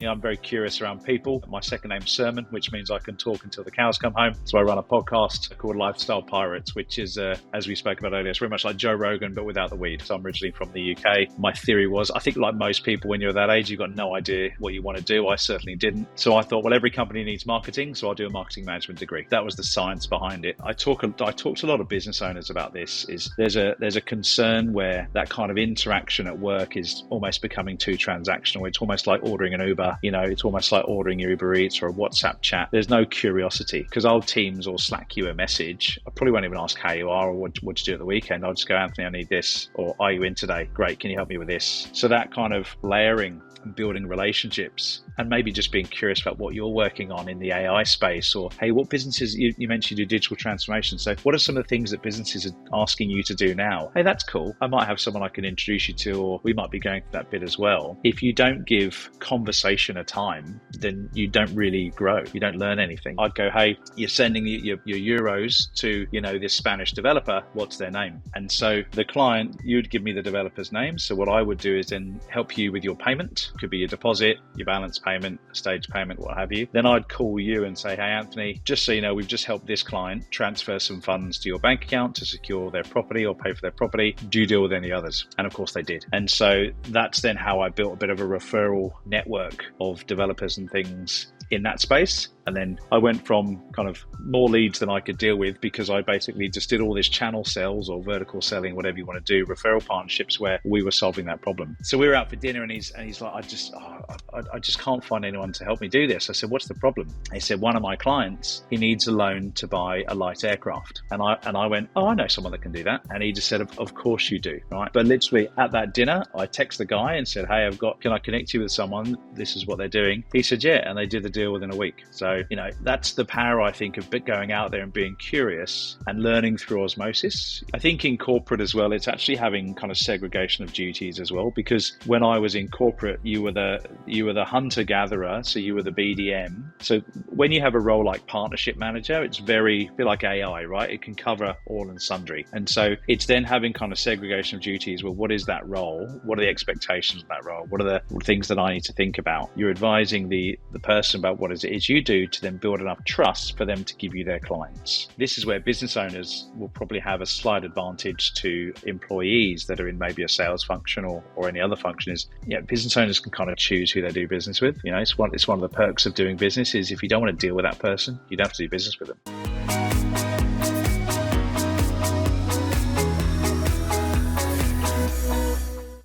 I'm very curious around people. My second name's Sermon, which means I can talk until the cows come home. So I run a podcast called Lifestyle Pirates, which is, as we spoke about earlier, it's very much like Joe Rogan, but without the weed. So I'm originally from the UK. My theory was, I think like most people, when you're that age, you've got no idea what you want to do. I certainly didn't. So I thought, well, every company needs marketing, so I'll do a marketing management degree. That was the science behind it. I talk to a lot of business owners about this. There's a concern where that kind of interaction at work is almost becoming too transactional. It's almost like ordering an Uber. It's almost like ordering your Uber Eats or a WhatsApp chat. There's no curiosity, because I'll Teams or Slack you a message. I probably won't even ask how you are or what you do at the weekend. I'll just go, Anthony, I need this, or are you in today? Great, can you help me with this? So that kind of layering and building relationships, and maybe just being curious about what you're working on in the AI space, or hey, what businesses, you mentioned you do digital transformation, so what are some of the things that businesses are asking you to do now? Hey, that's cool. I might have someone I can introduce you to, or we might be going through that bit as well. If you don't give conversation a time, then you don't really grow. You don't learn anything. I'd go, hey, you're sending your euros to, this Spanish developer. What's their name? And so the client, you'd give me the developer's name. So what I would do is then help you with your payment. Could be your deposit, your balance payment, stage payment, what have you. Then I'd call you and say, hey, Anthony, just so you know, we've just helped this client transfer some funds to your bank account to secure their property or pay for their property. Do you deal with any others? And of course they did. And so that's then how I built a bit of a referral network of developers and things in that space. And then I went from kind of more leads than I could deal with, because I basically just did all this channel sales or vertical selling, whatever you want to do, referral partnerships where we were solving that problem. So we were out for dinner and he's like, I just can't find anyone to help me do this. I said, what's the problem? He said, one of my clients, he needs a loan to buy a light aircraft. And I went, oh, I know someone that can do that. And he just said, of course you do, right? But literally at that dinner, I texted the guy and said, hey, can I connect you with someone? This is what they're doing. He said, yeah. And they did the deal within a week. So, that's the power, I think, of going out there and being curious and learning through osmosis. I think in corporate as well, it's actually having kind of segregation of duties as well, because when I was in corporate, you were the hunter-gatherer, so you were the BDM. So when you have a role like partnership manager, it's a bit like AI, right? It can cover all and sundry. And so it's then having kind of segregation of duties. Well, what is that role? What are the expectations of that role? What are the things that I need to think about? You're advising the person about what it is you do to then build enough trust for them to give you their clients. This is where business owners will probably have a slight advantage to employees that are in maybe a sales function or any other function. Is business owners can kind of choose who they do business with. It's one of the perks of doing business is if you don't want to deal with that person, you don't have to do business with them.